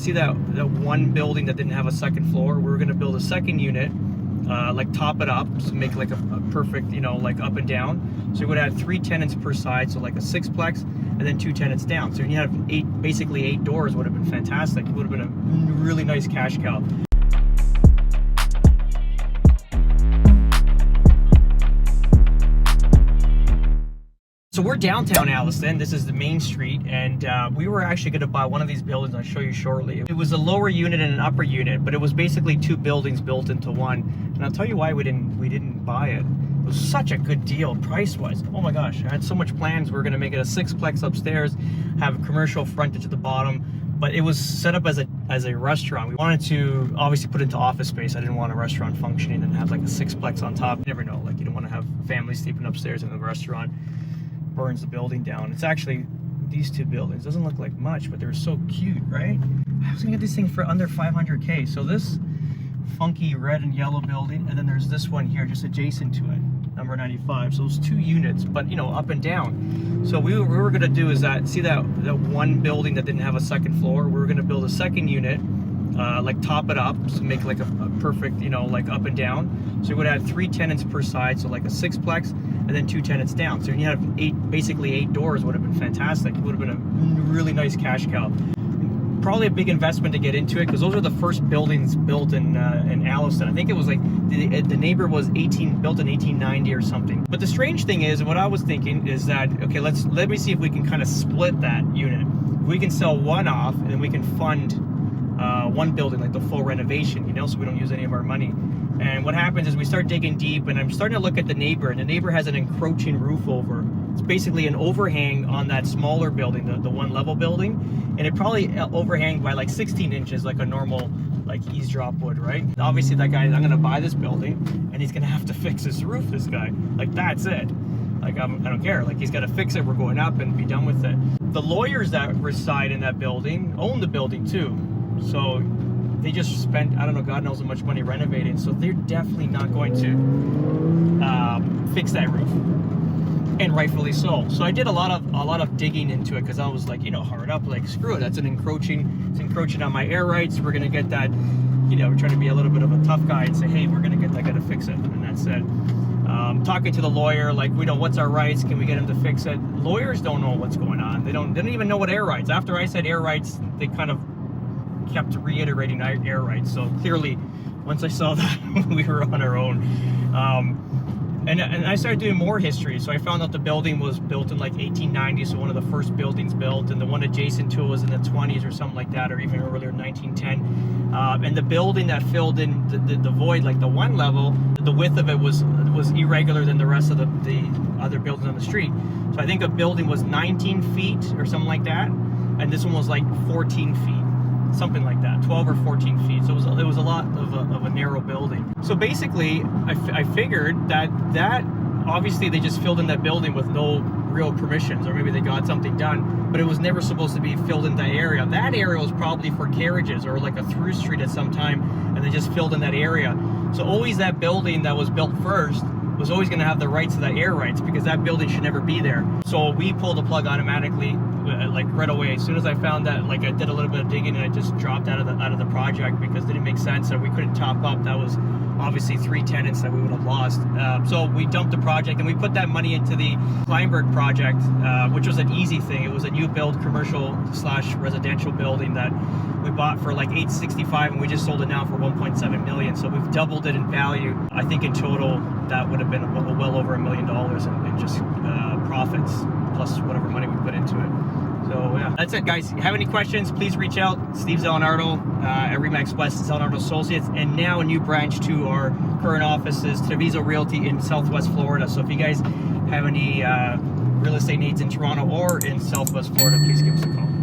see that one building that didn't have a second floor? We were going to build a second unit, like top it up, so make like a perfect, you know, like up and down. So we would have 3 tenants per side, so like a 6-plex, and then 2 tenants down. So you have basically 8 doors. Would have been fantastic. It would have been a really nice cash cow. So we're downtown Alliston. This is the main street, and we were actually going to buy one of these buildings. I'll show you shortly. It was a lower unit and an upper unit, but it was basically 2 buildings built into one. And I'll tell you why we didn't buy it. It was such a good deal price-wise. Oh my gosh, I had so much plans. We were going to make it a 6-plex upstairs, have a commercial frontage at the bottom, but it was set up as a restaurant. We wanted to obviously put it into office space. I didn't want a restaurant functioning and have like a 6-plex on top. You never know, like you don't want to have families sleeping upstairs in the restaurant. Burns the building down. It's actually these 2 buildings. Doesn't look like much, but they're so cute, right? I was gonna get this thing for under 500K. So this funky red and yellow building, and then there's this one here just adjacent to it, number 95. So those 2 units, but you know, up and down. So what we were gonna do is see that one building that didn't have a second floor? We were gonna build a second unit, like top it up, so make like a perfect, you know, like up and down. So we would have 3 tenants per side, so like a 6-plex, and then 2 tenants down. So you have basically 8 doors. Would have been fantastic. It would have been a really nice cash cow. Probably a big investment to get into it, because those are the first buildings built in Alliston. I think it was like the neighbor was built in 1890 or something. But the strange thing is, what I was thinking is that, okay, let me see if we can kind of split that unit. We can sell one off, and then we can fund one building, like the full renovation, you know, so we don't use any of our money. And what happens is we start digging deep, and I'm starting to look at the neighbor, and the neighbor has an encroaching roof over. It's basically an overhang on that smaller building, the one level building, and it probably overhangs by like 16 inches, like a normal like eavesdrop would, right? Obviously that guy, I'm gonna buy this building, and he's gonna have to fix his roof, this guy. Like, that's it. Like, I don't care. Like, he's got to fix it. We're going up and be done with it. The lawyers that reside in that building own the building too. So they just spent, I don't know, God knows how much money renovating. So they're definitely not going to fix that roof, and rightfully so. So I did a lot of digging into it, because I was like, you know, hard up, like, screw it. That's it's encroaching on my air rights. We're gonna get that. You know, we're trying to be a little bit of a tough guy and say, hey, we're gonna get that guy to fix it. And that's it. Talking to the lawyer, like, we know what's our rights. Can we get him to fix it? Lawyers don't know what's going on. They don't even know what air rights. After I said air rights, they kind of kept reiterating air rights. So clearly, once I saw that, we were on our own. And I started doing more history. So I found out the building was built in like 1890, so one of the first buildings built, and the one adjacent to it was in the 20s or something like that, or even earlier, 1910. And the building that filled in the void, like the one level, the width of it was irregular than the rest of the other buildings on the street. So I think a building was 19 feet or something like that, and this one was like 14 feet. Something like that, 12 or 14 feet. So it was a lot of a narrow building. So basically, I figured that obviously they just filled in that building with no real permissions, or maybe they got something done, but it was never supposed to be filled in that area. That area was probably for carriages or like a through street at some time, and they just filled in that area. So always that building that was built first was always going to have the rights to the air rights, because that building should never be there. So we pulled the plug automatically, like right away. As soon as I found that, like, I did a little bit of digging, and it just dropped out of the project, because it didn't make sense, and we couldn't top up. That was obviously 3 tenants that we would have lost. So we dumped the project, and we put that money into the Kleinberg project, which was an easy thing. It was a new build commercial/residential building that we bought for like $865, and we just sold it now for $1.7 million. So we've doubled it in value. I think in total that would have been well over $1 million in just profits, plus whatever money we put into it. So yeah, that's it, guys. If you have any questions, please reach out. Steve Zalunardo at Remax West, Zalunardo Associates, and now a new branch to our current offices, Treviso Realty in Southwest Florida. So if you guys have any real estate needs in Toronto or in Southwest Florida, please give us a call.